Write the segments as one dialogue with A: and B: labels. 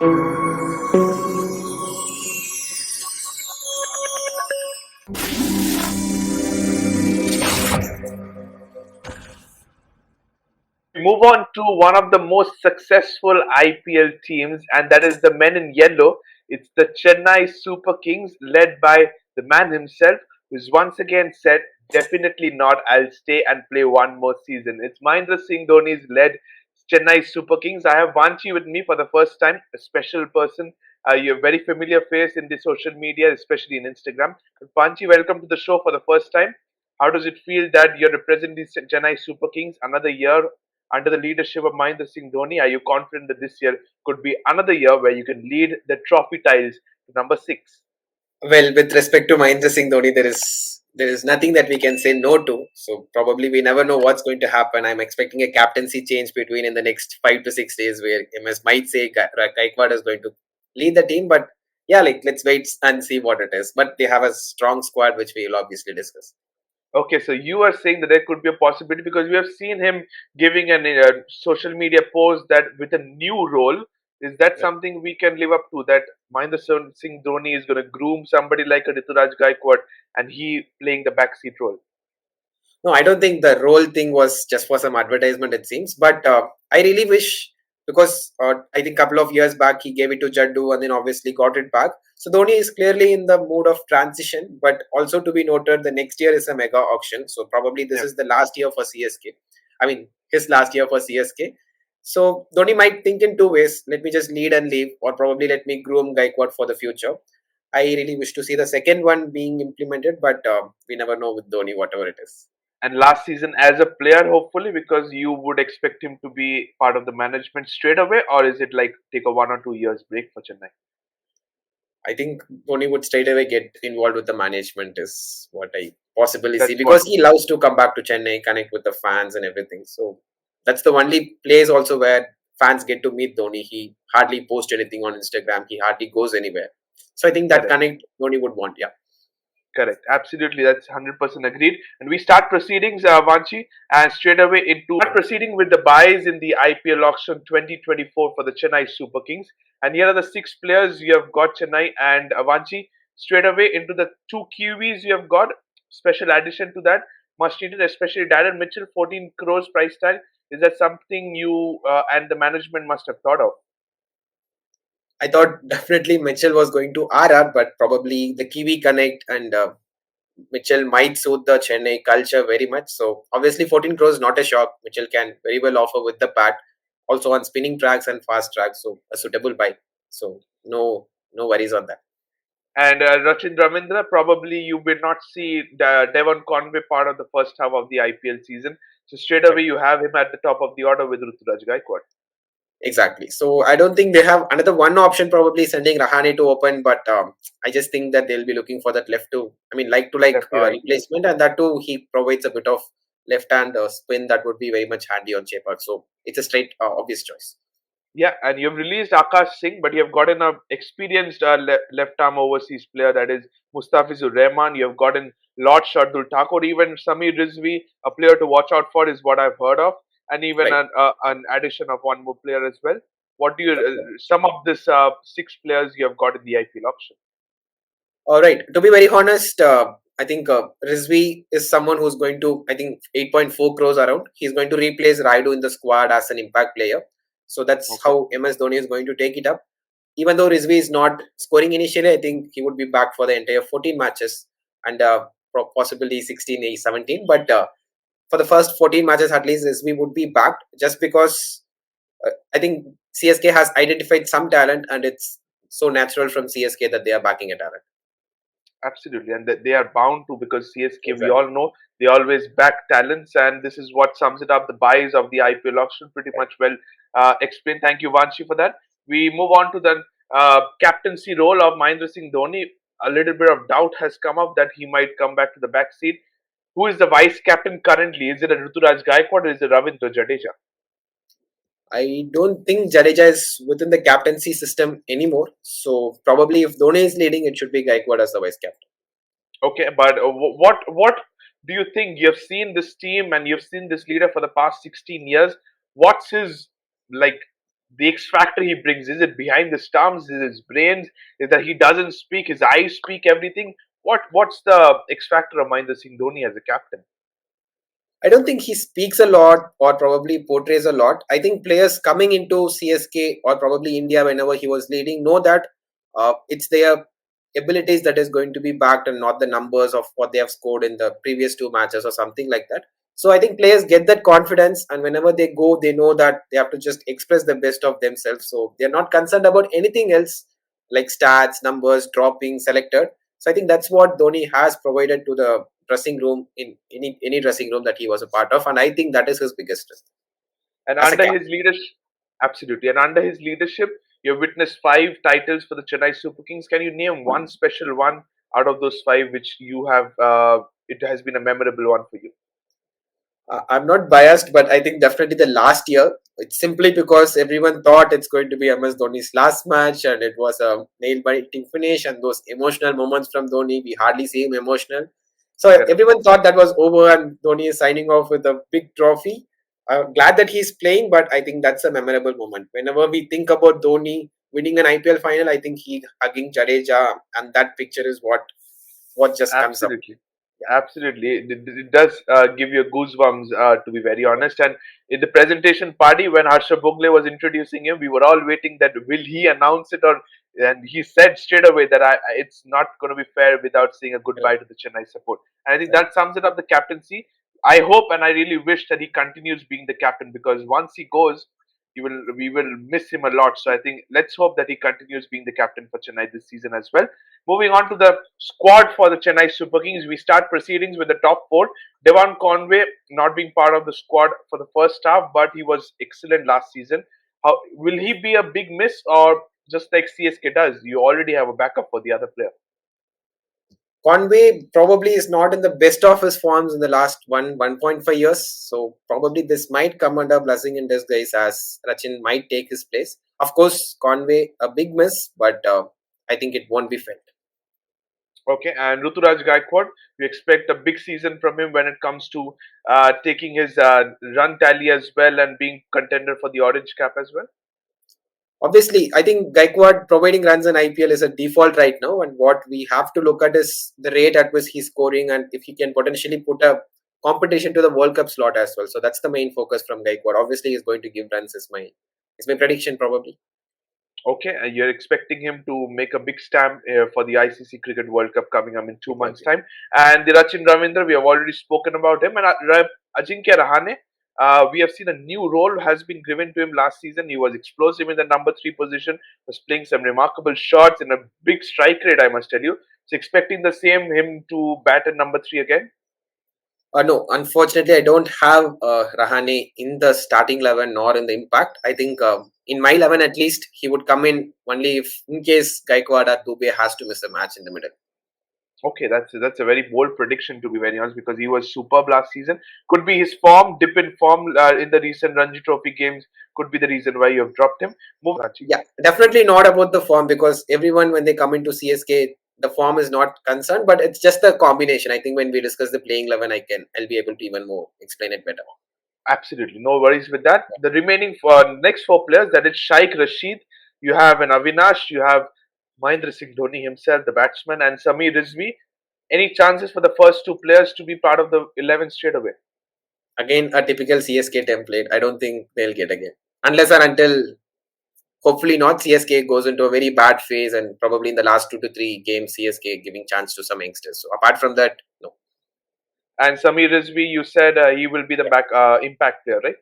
A: We move on to one of the most successful IPL teams, and that is the men in yellow. It's the Chennai Super Kings, led by the man himself, who's once again said, "Definitely not. I'll stay and play one more season." It's Mahendra Singh Dhoni's led Chennai Super Kings. I have Vanchi with me for the first time, a special person. You're a very familiar face in the social media, especially in Instagram. Vanchi, welcome to the show for the first time. How does it feel that you're representing the Chennai Super Kings another year under the leadership of Mahendra Singh Dhoni? Are you confident that this year could be another year where you can lead the trophy tiles to number six?
B: Well, with respect to Mahendra Singh Dhoni, there is nothing that we can say no to. So probably we never know what's going to happen. I'm expecting a captaincy change between in the next 5 to 6 days, where MS might say Gaikwad is going to lead the team. But yeah, like let's wait and see what it is. But they have a strong squad, which we will obviously discuss.
A: Okay, so you are saying that there could be a possibility because we have seen him giving an social media post that with a new role. Is that something we can live up to? That Mahendra Singh Dhoni is going to groom somebody like a Rituraj Gaikwad and he playing the backseat role?
B: No, I don't think the role thing was just for some advertisement, it seems. But I really wish, because I think a couple of years back he gave it to Jaddu and then obviously got it back. So Dhoni is clearly in the mood of transition, but also to be noted, the next year is a mega auction. So probably this
A: Yeah.
B: is the last year for CSK. I mean, his last year for CSK. So Dhoni might think in two ways: let me just lead and leave, or probably let me groom Gaikwad for the future. I really wish to see the second one being implemented, but we never know with Dhoni, whatever it is.
A: And last season as a player, hopefully, because you would expect him to be part of the management straight away, or is it like take a 1 or 2 years break for Chennai?
B: I think Dhoni would straight away get involved with the management, is what I possibly see,
A: That's what.
B: because he loves to come back to Chennai, connect with the fans and everything. So that's the only place also where fans get to meet Dhoni. He hardly posts anything on Instagram. He hardly goes anywhere. So I think that
A: Correct.
B: connect Dhoni would want. Yeah,
A: Correct. Absolutely. That's 100% agreed. And we start proceedings, Vanchi, and straight away into start proceeding with the buys in the IPL auction 2024 for the Chennai Super Kings. And here are the six players you have got Chennai and Vanchi. Straight away into the two QVs you have got. Special addition to that, much needed, especially Darren Mitchell, 14 crores price tag. Is that something you and the management must have thought of?
B: I thought definitely Mitchell was going to RR, but probably the Kiwi connect and Mitchell might suit the Chennai culture very much. So obviously 14 crores not a shock. Mitchell can very well offer with the bat, also on spinning tracks and fast tracks, so a suitable buy. So no worries on that.
A: And Rachin Ravindra, probably you will not see Devon Conway part of the first half of the IPL season. So straight away
B: Right.
A: you have him at the top of the order with Ruturaj Gaikwad.
B: Exactly. So I don't think they have another one option, probably sending Rahane to open, but I just think that they'll be looking for that left to, I mean, like
A: Lefty right.
B: replacement, and that too he provides a bit of left hand spin that would be very much handy on Chepak. So it's a straight obvious choice.
A: Yeah, and you've released Akash Singh, but you've gotten a experienced left arm overseas player, that is Mustafizur Rahman. You've gotten Lord Shardul Thakur, even Samir Rizvi, a player to watch out for, is what I've heard of, and even
B: Right.
A: an addition of one more player as well. What do you some of this six players you have got in the IPL auction?
B: All right. To be very honest, I think Rizvi is someone who's going to, I think, 8.4 crores around. He's going to replace Raidu in the squad as an impact player. So that's
A: Okay.
B: how MS Dhoni is going to take it up. Even though Rizvi is not scoring initially, I think he would be back for the entire 14 matches and possibly 16, 17. But for the first 14 matches, at least Rizvi would be backed, just because I think CSK has identified some talent, and it's so natural from CSK that they are backing a talent.
A: Absolutely, and they are bound to because CSK, we
B: Exactly.
A: all know, they always back talents, and this is what sums it up. The buys of the IPL auction pretty much well explained. Thank you, Vanshi, for that. We move on to the captaincy role of Mahendra Singh Dhoni. A little bit of doubt has come up that he might come back to the back seat. Who is the vice captain currently? Is it a Ruturaj Gaikwad or is it Ravindra Jadeja?
B: I don't think Jadeja is within the captaincy system anymore. So probably if Dhoni is leading, it should be Gaikwad as the vice captain.
A: Okay, but what do you think? You've seen this team and you've seen this leader for the past 16 years. What's his like? the X factor he brings? Is it behind the stumps? Is it his brains? Is that he doesn't speak? His eyes speak everything. What's the X factor of Mahendra Singh Dhoni as a captain?
B: I don't think he speaks a lot or probably portrays a lot. I think players coming into CSK or probably India whenever he was leading know that it's their abilities that is going to be backed and not the numbers of what they have scored in the previous two matches or something like that. So I think players get that confidence, and whenever they go, they know that they have to just express the best of themselves. So they're not concerned about anything else like stats, numbers, dropping, selected. So I think that's what Dhoni has provided to the dressing room in any dressing room that he was a part of, and I think that is his biggest strength
A: And
B: as a
A: under
B: captain.
A: his leadership, absolutely. And under his leadership, you've witnessed five titles for the Chennai Super Kings. Can you name one special one out of those five which you have? It has been a memorable one for you.
B: I'm not biased, but I think definitely the last year. It's simply because everyone thought it's going to be MS Dhoni's last match, and it was a nail-biting finish. And those emotional moments from Dhoni, we hardly see him emotional. So
A: Correct.
B: everyone thought that was over, and Dhoni is signing off with a big trophy. I'm glad that he's playing, but I think that's a memorable moment. Whenever we think about Dhoni winning an IPL final, I think he hugging Jadeja, and that picture is what just comes up.
A: Absolutely. Absolutely. It does give you goosebumps, to be very honest. And in the presentation party, when Harsha Bogle was introducing him, we were all waiting that will he announce it or. And he said straight away that it's not going to be fair without saying a
B: Correct.
A: goodbye to the Chennai support. And I think that sums it up the captaincy. I hope and I really wish that he continues being the captain because once he goes, we will miss him a lot. So I think let's hope that he continues being the captain for Chennai this season as well. Moving on to the squad for the Chennai Super Kings, we start proceedings with the top four. Devon Conway not being part of the squad for the first half, but he was excellent last season. How will he be a big miss, or just like CSK does, you already have a backup for the other player?
B: Conway probably is not in the best of his forms in the last 1.5 years. So probably this might come under blessing in disguise as Rachin might take his place. Of course, Conway a big miss, but I think it won't be felt.
A: Okay, and Ruturaj Gaikwad, we expect a big season from him when it comes to taking his run tally as well and being contender for the orange cap as well.
B: Obviously, I think Gaikwad providing runs in IPL is a default right now, and what we have to look at is the rate at which he's scoring and if he can potentially put a competition to the World Cup slot as well. So that's the main focus from Gaikwad. Obviously, he's going to give runs. Is my prediction probably.
A: Okay, and you're expecting him to make a big stamp for the ICC Cricket World Cup coming up in 2 months'
B: Exactly.
A: time. And the Rachin Ravindra, we have already spoken about him. And Ajinkya Rahane, we have seen a new role has been given to him last season. He was explosive in the number three position, was playing some remarkable shots in a big strike rate, I must tell you. So expecting the same him to bat at number three again.
B: No, unfortunately, I don't have Rahane in the starting 11 nor in the impact. I think in my 11 at least, he would come in only if, in case Gaikwad or Dubey has to miss a match in the middle.
A: Okay, that's a very bold prediction to be very honest because he was superb last season. Could be his form, dip in form in the recent Ranji Trophy games. Could be the reason why you have dropped him. Move, Rachi.
B: Yeah, definitely not about the form because everyone, when they come into CSK, the form is not concerned, but it's just the combination. I think when we discuss the playing 11, I'll be able to even more explain it better.
A: Absolutely, no worries with that. The remaining next four players, that is Shaikh Rashid. You have an Avinash. You have Mahendra Singh Dhoni himself, the batsman, and Samir Rizvi. Any chances for the first two players to be part of the 11 straight away?
B: Again, a typical CSK template. I don't think they'll get again. Unless or until hopefully not CSK goes into a very bad phase and probably in the last 2 to 3 games CSK giving chance to some youngsters. So apart from that, no.
A: And Samir Rizvi, you said he will be the
B: Yeah,
A: back impact player, right?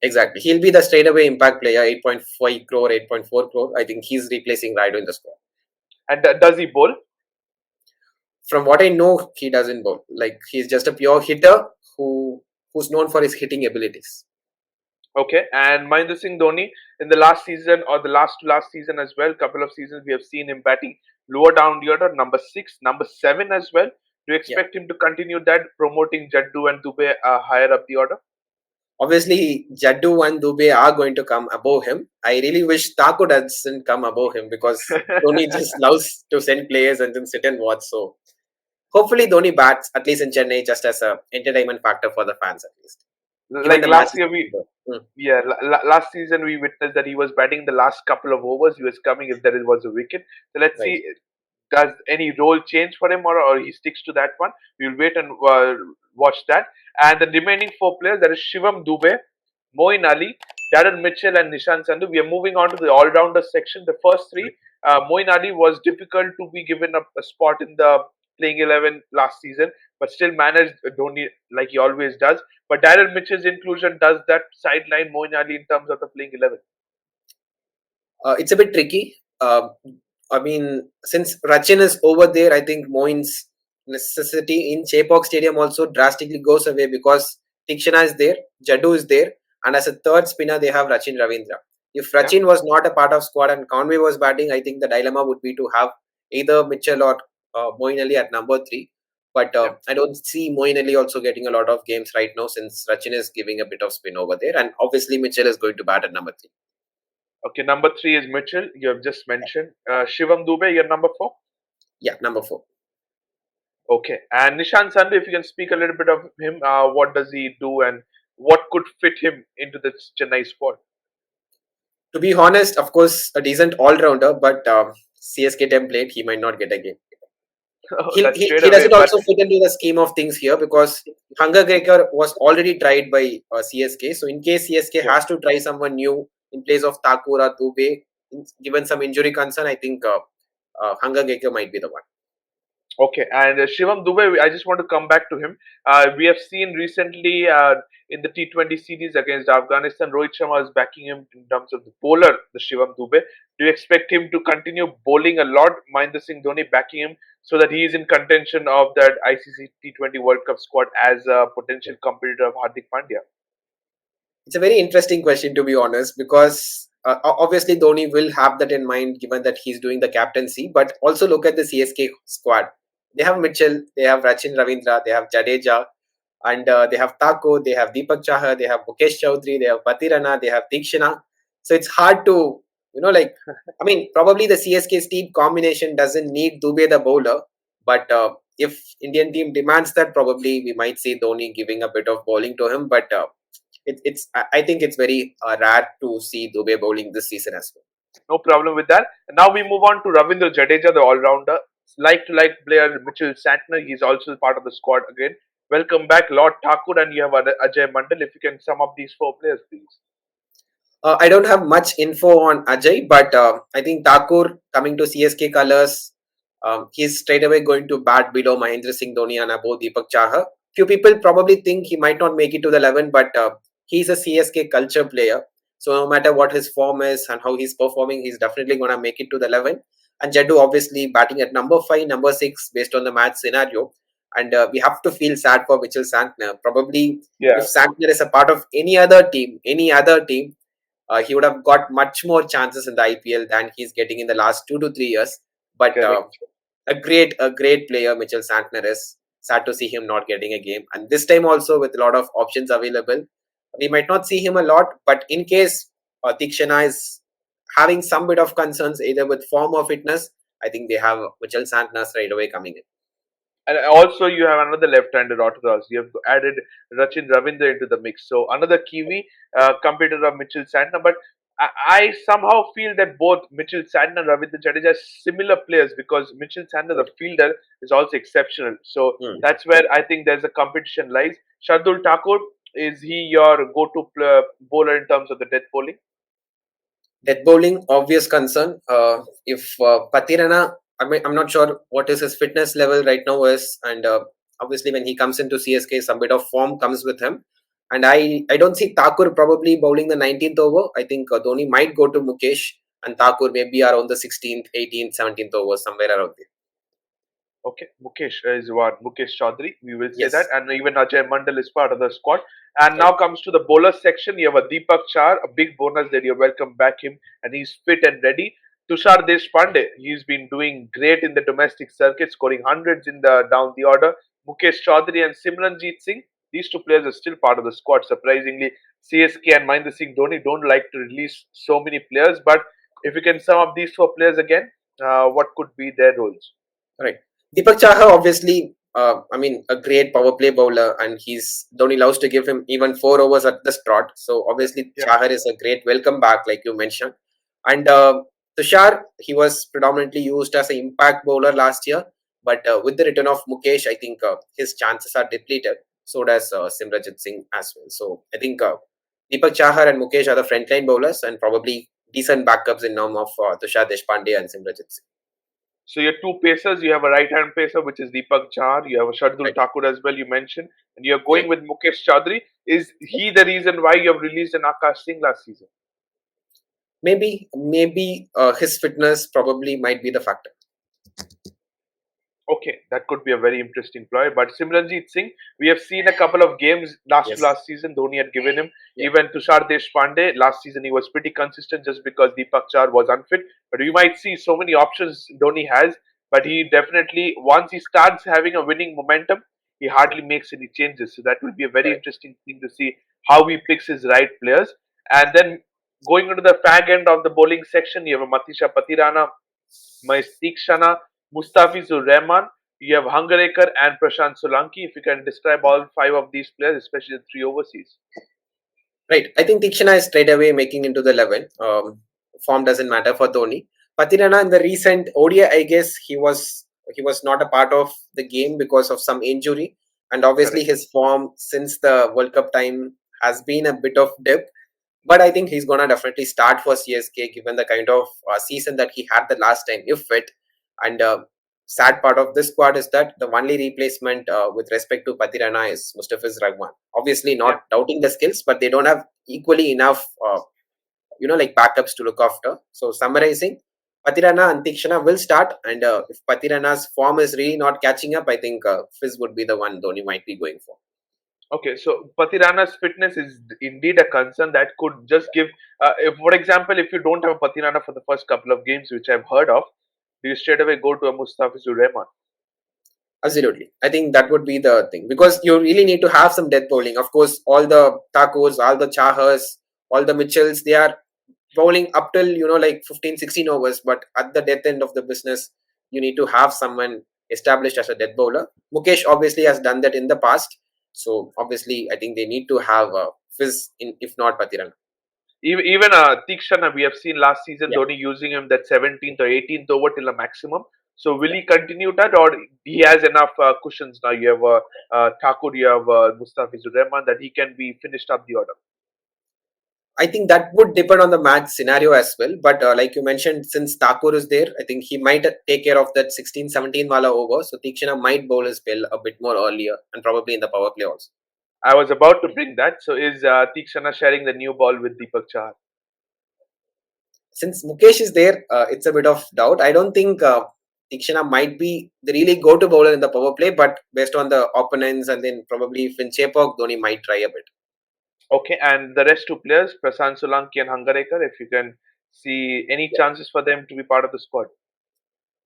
B: exactly. He'll be the straightaway impact player, 8.5 crore, 8.4 crore. I think he's replacing Raido in the squad.
A: And does he bowl?
B: From what I know, he doesn't bowl. Like he's just a pure hitter who's known for his hitting abilities.
A: Okay, and Mahendra Singh Dhoni in the last season or the last to last season as well, couple of seasons we have seen him batting lower down the order, number six, number seven as well. Do you
B: Yeah.
A: expect him to continue that, promoting Jaddu and Dubey higher up the order?
B: Obviously, Jaddu and Dubey are going to come above him. I really wish Thakur doesn't come above him because Dhoni just loves to send players and then sit and watch. So hopefully Dhoni bats at least in Chennai just as a entertainment factor for the fans at least. Even
A: Like
B: the match
A: last
B: is
A: year, we
B: over.
A: yeah, last season we witnessed that he was batting the last couple of overs. He was coming if there was a wicket. So let's
B: Right.
A: see, does any role change for him, or he sticks to that one? We'll wait and watch that. And the remaining four players, that is Shivam Dube, Moin Ali, Darren Mitchell, and Nishan Sandhu. We are moving on to the all-rounder section. The first three, Moin Ali was difficult to be given a spot in the playing 11 last season, but still managed Dhoni like he always does. But Darren Mitchell's inclusion does that sideline Moin Ali in terms of the playing 11.
B: It's a bit tricky. I mean, since Rachin is over there, I think Moin's necessity in Chepauk Stadium also drastically goes away because Tikshana is there, Jaddu is there, and as a third spinner, they have Rachin Ravindra. If
A: Yeah,
B: Rachin was not a part of squad and Conway was batting, I think the dilemma would be to have either Mitchell or Moin Ali at number three. But
A: yeah.
B: I don't see Moin Ali also getting a lot of games right now since Rachin is giving a bit of spin over there, and obviously Mitchell is going to bat at number three.
A: Okay, number three is Mitchell. You have just mentioned Shivam Dube. You're number four.
B: Yeah, number four.
A: Okay, and Nishan Sandhu, if you can speak a little bit of him, what does he do and what could fit him into the Chennai squad?
B: To be honest, of course, a decent all rounder, but CSK template, he might not get a game.
A: That's straight
B: He
A: away,
B: doesn't
A: but
B: also fit into the scheme of things here because Hunger Gaker was already tried by CSK. So, in case CSK
A: yeah.
B: has to try someone new in place of Thakur or Dubey, given some injury concern, I think Hunger Gaker might be the one.
A: Okay, and Shivam Dube, I just want to come back to him. We have seen recently in the T20 series against Afghanistan, Rohit Sharma is backing him in terms of the bowler, the Shivam Dube. Do you expect him to continue bowling a lot, Mahendra Singh Dhoni backing him, so that he is in contention of that ICC T20 World Cup squad as a potential competitor of Hardik Pandya?
B: It's a very interesting question, to be honest, because obviously Dhoni will have that in mind given that he's doing the captaincy. But also look at the CSK squad. They have Mitchell, they have Rachin Ravindra, they have Jadeja, and they have Thakur, they have Deepak Chahar, they have Mukesh Chaudhary, they have Patirana, they have Tikshana. So it's hard to, like, I mean, probably the CSK team combination doesn't need Dubey the bowler, but if Indian team demands that, probably we might see Dhoni giving a bit of bowling to him. But it's I think it's very rare to see Dubey bowling this season as well.
A: No problem with that. And now we move on to Ravindra Jadeja, the all-rounder. Like to like player Mitchell Santner, he's also part of the squad again. Welcome back, Lord Thakur, and you have Ajay Mandal. If you can sum up these four players, please.
B: I don't have much info on Ajay, but I think Thakur coming to CSK colours, he's straight away going to bat below Mahendra Singh Dhoni and above Deepak Chahar. Few people probably think he might not make it to the 11, but he's a CSK culture player. So no matter what his form is and how he's performing, he's definitely going to make it to the 11. And Jaddu obviously batting at number 5, number 6 based on the match scenario. And we have to feel sad for Mitchell Santner. Probably if
A: Yeah,
B: Santner is a part of any other team, he would have got much more chances in the IPL than he's getting in the last 2 to 3 years. But
A: correct.
B: a great player, Mitchell Santner is. Sad to see him not getting a game. And this time also with a lot of options available, we might not see him a lot. But in case Tikshana is having some bit of concerns either with form or fitness, I think they have Mitchell Santner straight away coming in.
A: And also, you have another left-handed orthodox. You have added Rachin Ravindra into the mix. So another Kiwi competitor of Mitchell Santner. But I somehow feel that both Mitchell Santner and Ravindra Jadeja are similar players because Mitchell Santner, the fielder, is also exceptional. So
B: Hmm.
A: that's where I think there's a competition lies. Shardul Thakur, is he your go-to bowler in terms of the death bowling?
B: Death bowling, obvious concern. If Patirana, I'm not sure what is his fitness level right now is, and obviously when he comes into CSK, some bit of form comes with him. And I don't see Thakur probably bowling the 19th over. I think Dhoni might go to Mukesh, and Thakur maybe around the 16th, 18th, 17th over, somewhere around there.
A: Okay, Mukesh is what Mukesh Chaudhary. We will say that,
B: Yes,
A: and even Ajay Mandal is part of the squad. And now
B: right.
A: comes to the bowler section. You have a Deepak Char, a big bonus that you welcome back him, and he's fit and ready. Tushar Deshpande, he's been doing great in the domestic circuit, scoring hundreds in the down the order. Mukesh Chaudhary and Simranjeet Singh, these two players are still part of the squad. Surprisingly, CSK and Mahendra Singh Dhoni don't like to release so many players, but if you can sum up these four players again, what could be their roles?
B: Right. Deepak Chahar, obviously, I mean, a great power play bowler, and he's Dhoni loves to give him even 4 overs at the trot. So obviously,
A: Yeah.
B: Chahar is a great welcome back, like you mentioned. And Tushar, he was predominantly used as an impact bowler last year, but with the return of Mukesh, I think his chances are depleted. So does Simranjit Singh as well. So I think Deepak Chahar and Mukesh are the frontline bowlers, and probably decent backups in terms of Tushar Deshpande and Simranjit Singh.
A: So your two pacers, you have a right-hand pacer, which is Deepak Chahar. You have a Shardul
B: Right.
A: Thakur as well, you mentioned. And you're
B: Yeah.
A: going with Mukesh Chaudhary. Is he the reason why you have released an Akash Singh last season?
B: Maybe his fitness probably might be the factor.
A: Okay, that could be a very interesting ploy. But Simranjeet Singh, we have seen a couple of games last to
B: Yes.
A: last season. Dhoni had given him.
B: Yeah.
A: Even Tushar Deshpande, last season he was pretty consistent just because Deepak Char was unfit. But we might see so many options Dhoni has. But he definitely, once he starts having a winning momentum, he hardly makes any changes. So that will be a very
B: Correct.
A: interesting thing to see how he picks his right players. And then going into the fag end of the bowling section, you have a Matisha Patirana, Maistik Mustafizur Rahman, you have Hangarekar and Prashant Solanki. If you can describe all five of these players, especially the three overseas.
B: Right. I think Tikshana is straight away making into the 11. Form doesn't matter for Dhoni. Patirana in the recent ODI, I guess he was not a part of the game because of some injury, and obviously
A: Correct.
B: his form since the World Cup time has been a bit of dip. But I think he's gonna definitely start for CSK given the kind of season that he had the last time, if fit. And sad part of this squad is that the only replacement with respect to Patirana is Mustafiz Rahman. Obviously,
A: Yeah.
B: not doubting the skills, but they don't have equally enough, like backups to look after. So summarizing, Patirana and Tikshana will start, and if Patirana's form is really not catching up, I think Fizz would be the one Dhoni might be going for.
A: Okay, so Patirana's fitness is indeed a concern that could just give. If, for example, if you don't have Patirana for the first couple of games, which I've heard of, do you straight away go to a Mustafizur Rahman?
B: Absolutely. I think that would be the thing because you really need to have some death bowling. Of course, all the Tacos, all the Chahas, all the Mitchells, they are bowling up till, like 15, 16 overs. But at the death end of the business, you need to have someone established as a death bowler. Mukesh obviously has done that in the past. So obviously, I think they need to have a Fizz, if not Patiran.
A: Even Tikshana, we have seen last season
B: Yeah.
A: Dhoni using him that 17th or 18th over till a maximum. So will he continue that, or he has enough cushions now? You have Thakur, you have Mustafizur Rahman that he can be finished up the order.
B: I think that would depend on the match scenario as well. But like you mentioned, since Thakur is there, I think he might take care of that 16, 17 wala over. So Tikshana might bowl his spell a bit more earlier and probably in the power play also.
A: I was about to bring that. So is Tikshana sharing the new ball with Deepak Chahar?
B: Since Mukesh is there, it's a bit of doubt. I don't think Tikshana might be the really go-to bowler in the power play, but based on the opponents and then probably if in Chepok, Dhoni might try a bit.
A: Okay, and the rest two players, Prasant Solanki and Hangarekar, if you can see any chances for them to be part of the squad.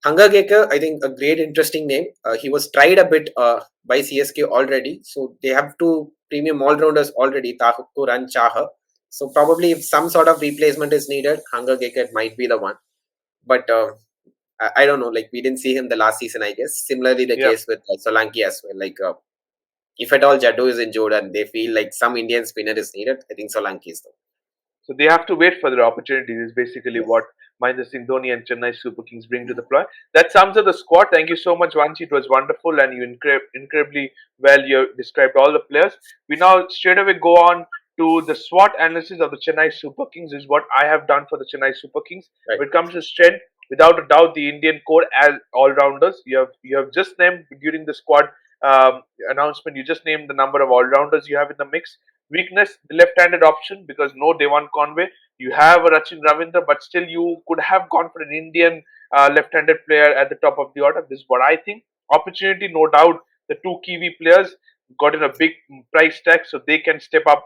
B: Hangagekar, I think a great interesting name. He was tried a bit by CSK already, so they have two premium all-rounders already, Thakur and Chaha. So probably if some sort of replacement is needed, Hangagekar might be the one. But I don't know, like we didn't see him the last season, I guess. Similarly, the
A: Yeah.
B: case with Solanki as well. Like if at all Jaddu is injured and they feel like some Indian spinner is needed, I think Solanki is the one.
A: So they have to wait for their opportunities, is basically
B: Yes.
A: what Mahendra Singh Dhoni and Chennai Super Kings bring to the ploy. That sums up the squad. Thank you so much, Vanchi. It was wonderful and you incredibly well you described all the players. We now straight away go on to the SWOT analysis of the Chennai Super Kings, is what I have done for the Chennai Super Kings.
B: Right.
A: When it comes to strength, without a doubt, the Indian core as all rounders. You have just named during the squad announcement. You just named the number of all rounders you have in the mix. Weakness, the left-handed option, because no Devan Conway. You have a Rachin Ravindra, but still you could have gone for an Indian left-handed player at the top of the order. This is what I think. Opportunity, no doubt. The two Kiwi players got in a big price tag, so they can step up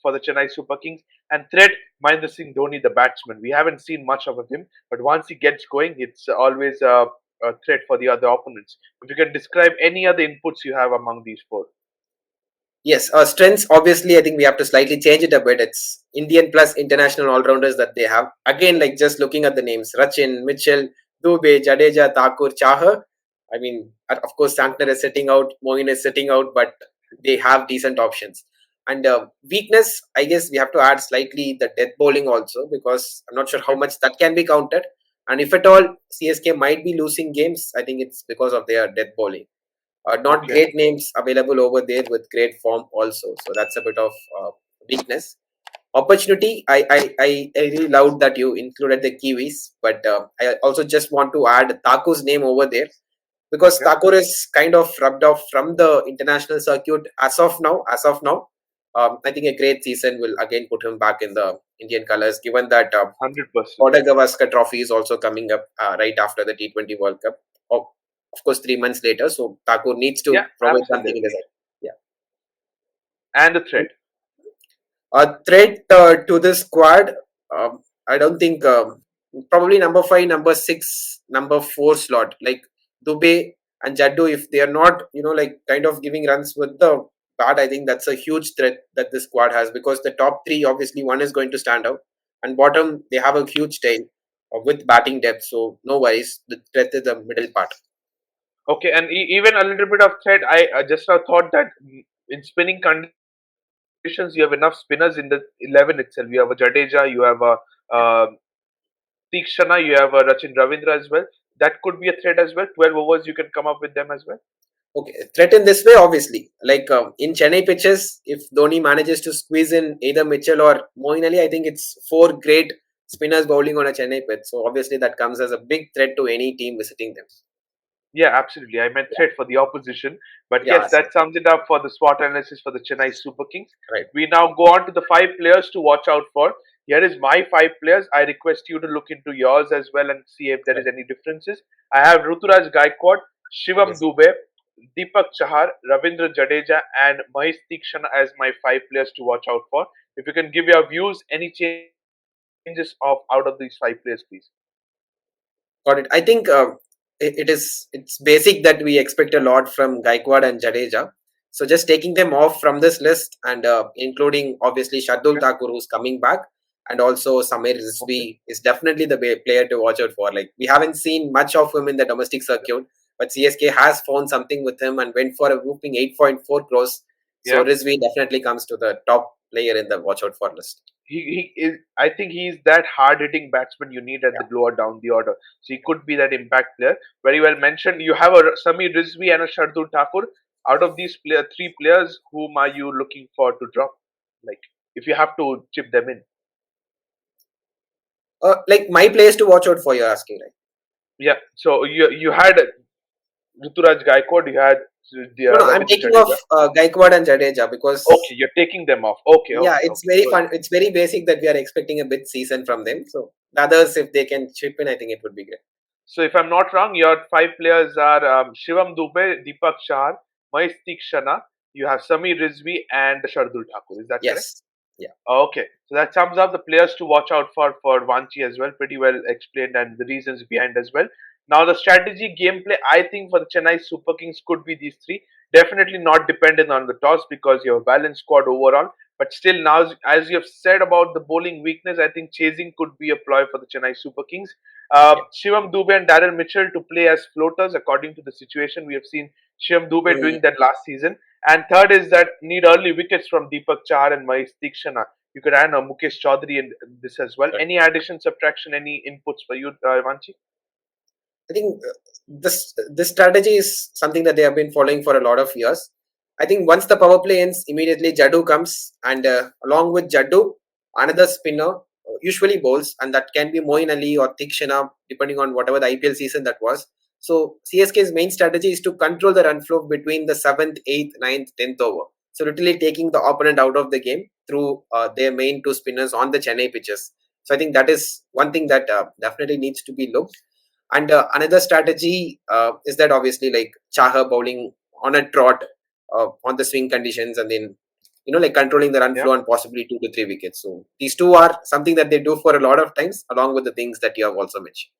A: for the Chennai Super Kings. And threat, Mahendra Singh Dhoni, the batsman. We haven't seen much of him, but once he gets going, it's always a threat for the other opponents. If you can describe any other inputs you have among these four.
B: Yes, strengths, obviously, I think we have to slightly change it a bit. It's Indian plus international all rounders that they have. Again, like just looking at the names Rachin, Mitchell, Dubey, Jadeja, Thakur, Chahar. I mean, of course, Santner is sitting out, Moin is sitting out, but they have decent options. And weakness, I guess we have to add slightly the death bowling also, because I'm not sure how
A: Okay,
B: much that can be counted. And if at all CSK might be losing games, I think it's because of their death bowling. Not
A: okay,
B: great names available over there with great form also. So that's a bit of weakness. Opportunity, I really loved that you included the Kiwis, but I also just want to add Taku's name over there, because
A: okay.
B: Thakur is kind of rubbed off from the international circuit as of now. I think a great season will again put him back in the Indian colours, given that
A: 100%.
B: Border Gavaskar Trophy is also coming up right after the T20 World Cup. Of course, 3 months later. So Thakur needs
A: Yeah,
B: to provide something in the
A: absolutely.
B: side. Yeah.
A: And the threat.
B: A threat to this squad, I don't think probably number 5, number 6, number 4 slot, like Dubey and Jaddu, if they are not, like kind of giving runs with the bat, I think that's a huge threat that this squad has, because the top three, obviously, one is going to stand out, and bottom, they have a huge tail with batting depth, so no worries. The threat is the middle part.
A: Okay, and even a little bit of threat. I just thought that in spinning conditions, you have enough spinners in the 11 itself. You have a Jadeja, you have a Tikshana, you have a Rachin Ravindra as well. That could be a threat as well. 12 overs, you can come up with them as well.
B: Okay, threat in this way, obviously. Like in Chennai pitches, if Dhoni manages to squeeze in either Mitchell or Moeen Ali, I think it's four great spinners bowling on a Chennai pitch. So obviously that comes as a big threat to any team visiting them.
A: Yeah, absolutely. I meant
B: Yeah,
A: threat for the opposition. But
B: yeah,
A: yes, that sums it up for the SWOT analysis for the Chennai Super Kings.
B: right.
A: We now go on to the 5 players to watch out for. Here is my 5 players. I request you to look into yours as well and see if there is
B: Right.
A: any differences. I have Ruturaj Gaikwad, Shivam
B: Yes.
A: Dubey, Deepak Chahar, Ravindra Jadeja, and Mahesh Tikshana as my 5 players to watch out for. If you can give your views, any changes of out of these 5 players, please.
B: Got it. I think it's basic that we expect a lot from Gaikwad and Jadeja. So just taking them off from this list, and including obviously Shardul
A: Okay,
B: Thakur, who's coming back, and also Samir
A: okay,
B: Rizvi is definitely the player to watch out for. Like, we haven't seen much of him in the domestic circuit, but CSK has found something with him and went for a whooping 8.4 crores. So
A: yeah.
B: Rizvi definitely comes to the top player in the watch out for list.
A: He is. I think he is that hard hitting batsman you need at
B: Yeah.
A: the lower down the order. So he could be that impact player. Very well mentioned. You have a Sami Rizvi and a Shardul Thakur. Out of these 3 players, whom are you looking for to drop? Like, if you have to chip them in.
B: Like my players to watch out for, you're asking, right?
A: Yeah. So you had Ruturaj Gaikwad. You had the
B: No, no, I'm
A: Ravindra
B: taking off
A: Jadeja.
B: Gaikwad and Jadeja, because
A: Okay, you're taking them off. Okay,
B: yeah,
A: okay,
B: it's
A: okay.
B: very
A: So
B: fun. It's very basic that we are expecting a big season from them. So the others, if they can chip in, I think it would be great.
A: So if I'm not wrong, your 5 players are Shivam Dubey, Deepak Chahar, Mahesh Tikshana. You have Sami Rizvi and Shardul Thakur. Is that correct?
B: Yes. Yeah.
A: Okay, so that sums up the players to watch out for Vanchi as well. Pretty well explained and the reasons behind as well. Now the strategy gameplay, I think for the Chennai Super Kings could be these three. Definitely not dependent on the toss because you have a balanced squad overall. But still, now as you have said about the bowling weakness, I think chasing could be a ploy for the Chennai Super Kings.
B: Yeah.
A: Shivam Dubey and Darren Mitchell to play as floaters according to the situation. We have seen Shivam Dubey
B: Mm,
A: doing that last season. And third is that need early wickets from Deepak Chahar and Mahesh Tikshana. You could add Mukesh Chaudhary in this as well.
B: right.
A: Any addition, subtraction, any inputs for you, Vanchi?
B: I think this strategy is something that they have been following for a lot of years. I think once the power play ends, immediately Jaddu comes, and along with Jaddu, another spinner usually bowls, and that can be Moeen Ali or Tikshana, depending on whatever the IPL season that was. So CSK's main strategy is to control the run flow between the 7th, 8th, 9th, 10th over. So literally taking the opponent out of the game through their main two spinners on the Chennai pitches. So I think that is one thing that definitely needs to be looked. And another strategy is that obviously like Chaha bowling on a trot on the swing conditions, and then like controlling the run
A: Yeah.
B: flow and possibly 2 to 3 wickets. So these two are something that they do for a lot of times, along with the things that you have also mentioned.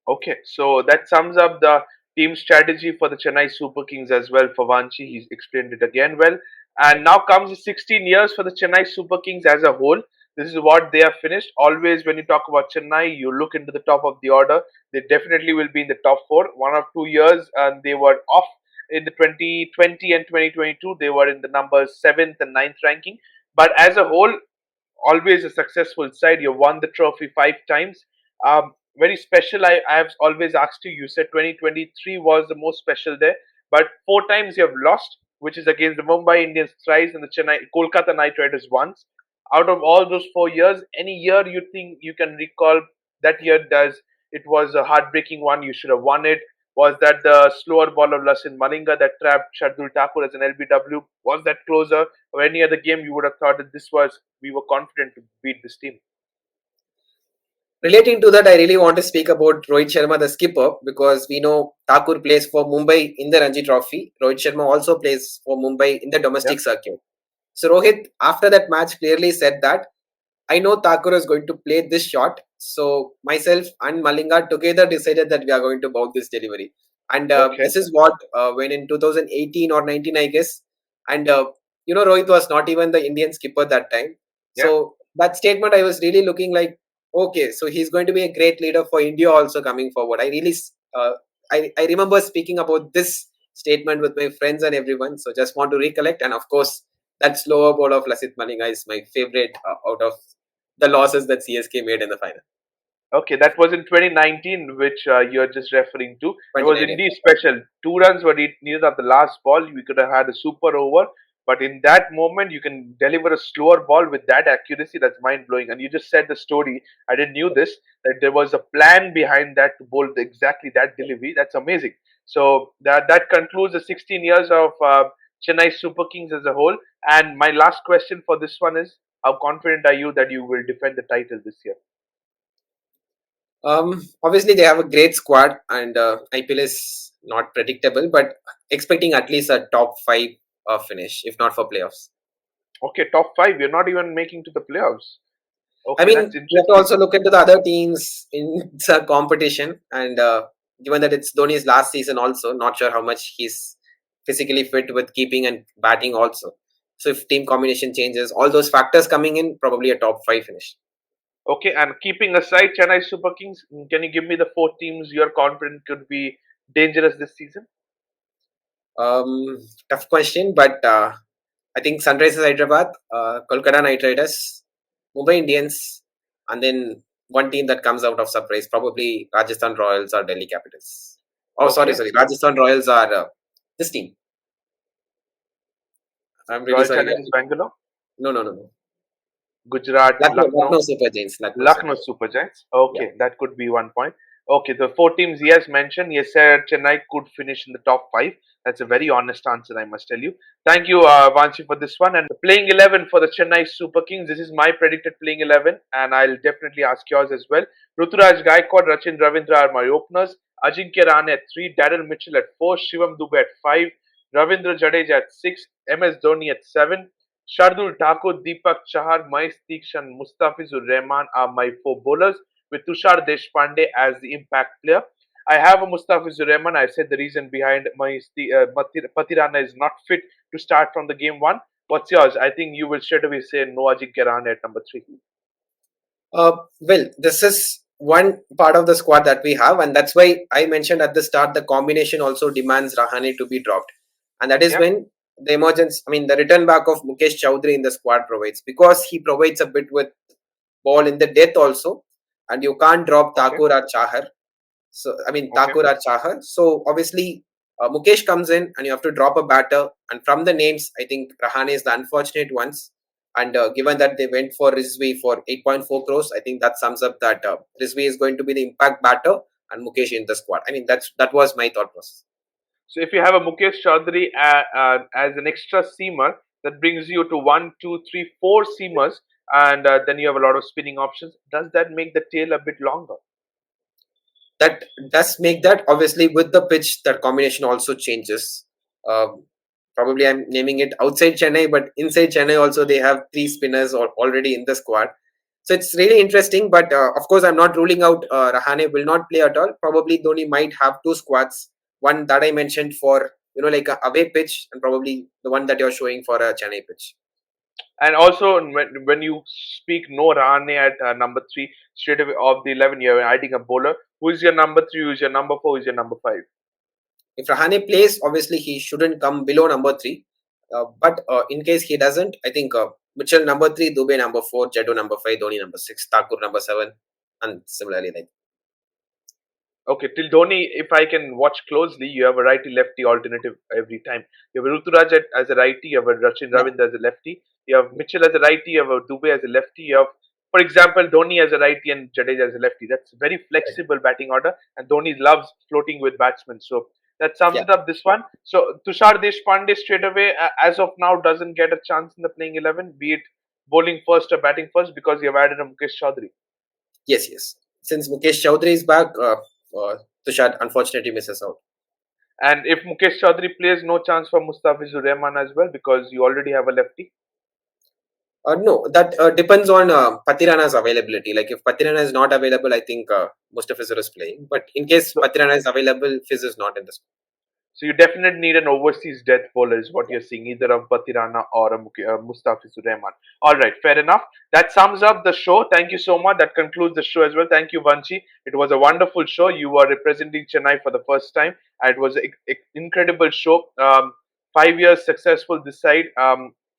A: Okay, so that sums up the team strategy for the Chennai Super Kings as well for Vanchi. He's explained it again well. And now comes the 16 years for the Chennai Super Kings as a whole. This is what they have finished. Always, when you talk about Chennai, you look into the top of the order. They definitely will be in the top four. 1 or 2 years, and they were off in the 2020 and 2022. They were in the numbers seventh and ninth ranking. But as a whole, always a successful side. You won the trophy 5 times. Very special. I have always asked you. You said 2023 was the most special there, but 4 times you have lost, which is against the Mumbai Indians thrice and the Chennai Kolkata Knight Riders once. Out of all those 4 years, any year you think you can recall that year does it was a heartbreaking one? You should have won it. Was that the slower ball of Lasin Malinga that trapped Shardul Thakur as an LBW? Was that closer? Or any other game you would have thought that this was we were confident to beat this team?
B: Relating to that, I really want to speak about Rohit Sharma, the skipper, because we know Thakur plays for Mumbai in the Ranji Trophy. Rohit Sharma also plays for Mumbai in the
A: Yeah.
B: domestic circuit. So Rohit, after that match, clearly said that I know Thakur is going to play this shot. So myself and Malinga together decided that we are going to bowl this delivery. And
A: Okay.
B: this is what when in 2018 or 19, I guess. And Rohit was not even the Indian skipper that time.
A: Yeah.
B: So that statement, I was really looking like, okay, so he's going to be a great leader for India also coming forward. I really, I remember speaking about this statement with my friends and everyone. So just want to recollect. And of course, that slower ball of Lasit Malinga is my favorite out of the losses that CSK made in the final.
A: Okay, that was in 2019, which you're just referring to. It was
B: 29.
A: indeed special. 2 runs were needed at the last ball. We could have had a super over, but in that moment, you can deliver a slower ball with that accuracy. That's mind blowing. And you just said the story. I didn't knew this that there was a plan behind that to bowl exactly that delivery. That's amazing. So that concludes the 16 years of Chennai Super Kings as a whole. And my last question for this one is: how confident are you that you will defend the title this year?
B: Obviously, they have a great squad, and IPL is not predictable, but expecting at least a top five finish, if not for playoffs.
A: Okay, top five. You're not even making to the playoffs.
B: I
A: Okay,
B: mean,
A: that's
B: you have to
A: interesting.
B: also look into the other teams in the competition, and given that it's Dhoni's last season, also not sure how much he's physically fit with keeping and batting also. So if team combination changes, all those factors coming in, probably a top five finish.
A: Okay, and keeping aside Chennai Super Kings, can you give me the 4 teams you're confident could be dangerous this season?
B: Tough question, but I think Sunrisers Hyderabad, Kolkata Knight Riders, Mumbai Indians, and then one team that comes out of surprise, probably Rajasthan Royals or Delhi Capitals. Oh,
A: Okay,
B: sorry. Rajasthan Royals are this team. I'm really
A: Royal
B: sorry.
A: Challengers Bangalore,
B: No.
A: Gujarat,
B: Lucknow
A: Lucknow,
B: Super Giants. Lucknow Super.
A: Lucknow Super Giants.
B: Yeah.
A: Okay, that could be 1 point. Okay, the 4 teams he has mentioned, he said Chennai could finish in the top five. That's a very honest answer, I must tell you. Thank you, Vanshi, for this one. And the playing 11 for the Chennai Super Kings. This is my predicted playing 11, and I'll definitely ask yours as well. Ruturaj Gaikwad, Rachin Ravindra are my openers. Ajinkya Rane at 3, Darren Mitchell at 4, Shivam Dubey at 5, Ravindra Jadeja at 6, MS Dhoni at 7, Shardul Thakur, Deepak Chahar, Mahesh Deekshan, and Mustafizur Rahman are my 4 bowlers, with Tushar Deshpande as the impact player. I have a Mustafizur Rahman. I said the reason behind Patirana is not fit to start from the game one. What's yours? I think you will straight away say no Ajinkya Rahane at number 3.
B: Well, this is one part of the squad that we have, and that's why I mentioned at the start the combination also demands Rahane to be dropped, and that is
A: Yeah.
B: when the emergence, I mean, the return back of Mukesh Chowdhury in the squad provides, because he provides a bit with ball in the death also, and you can't drop
A: Okay.
B: Thakur or Chahar. So I mean
A: Okay.
B: Thakur or Chahar. So obviously Mukesh comes in and you have to drop a batter. And from the names, I think Rahane is the unfortunate ones. And given that they went for Rizvi for 8.4 crores, I think that sums up that Rizvi is going to be the impact batter and Mukesh in the squad. I mean that was my thought process.
A: So if you have a Mukesh Chaudhary as an extra seamer, that brings you to one, two, three, 4 seamers, and then you have a lot of spinning options. Does that make the tail a bit longer?
B: That does make that, obviously with the pitch that combination also changes. Probably I'm naming it outside Chennai, but inside Chennai also they have 3 spinners already in the squad. So it's really interesting, but of course I'm not ruling out Rahane will not play at all. Probably Dhoni might have 2 squads, one that I mentioned for like a away pitch, and probably the one that you're showing for a Chennai pitch.
A: And also, when you speak no Rane at number three, straight away of the 11, you're adding a bowler. Who is your number three? Who is your number four? Who is your number five?
B: If Rahane plays, obviously he shouldn't come below number three. But in case he doesn't, I think Mitchell number three, Dubey number four, Jaddu number five, Dhoni number six, Thakur number seven, and similarly like.
A: Okay, till Dhoni, if I can watch closely, you have a righty lefty alternative every time. You have Ruturaj as a righty, you have a Rachin
B: Yeah,
A: Ravindra as a lefty, you have Mitchell as a righty, you have a Dubey as a lefty, you have, for example, Dhoni as a righty and Jadeja as a lefty. That's a very
B: correct.
A: flexible batting order, and Dhoni loves floating with batsmen. So that sums
B: Yeah.
A: it up this one. So Tushar Deshpande straight away, as of now, doesn't get a chance in the playing 11, be it bowling first or batting first, because you have added a Mukesh Chaudhary.
B: Yes, yes. Since Mukesh Chaudhary is back, Tushar unfortunately misses out.
A: And if Mukesh Chaudhary plays, no chance for Mustafizur Rahman as well because you already have a lefty.
B: No, that depends on Patirana's availability. Like if Patirana is not available, I think Mustafizur is playing. But in case
A: So,
B: Patirana is available, Fizz is not in the squad.
A: so you definitely need an overseas death bowler, is what you're seeing, either of Patirana or a Mustafizur Rahman. All right, fair enough. That sums up the show. Thank you so much. That concludes the show as well. Thank you, Vanchi. It was a wonderful show. You were representing Chennai for the first time, and it was an incredible show. 5 years successful this side.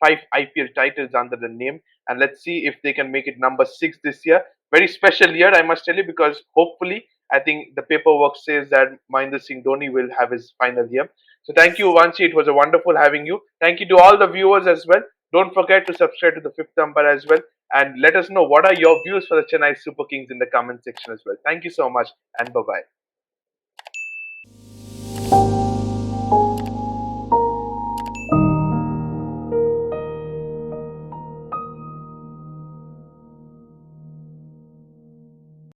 A: Five IPL titles under the name, and let's see if they can make it number six this year. Very special year, I must tell you, because hopefully I think the paperwork says that Mahendra Singh Dhoni will have his final year. So thank you, Vanchi. It was a wonderful having you. Thank you to all the viewers as well. Don't forget to subscribe to the Fifth Umpire as well. And let us know what are your views for the Chennai Super Kings in the comment section as well. Thank you so much and bye bye.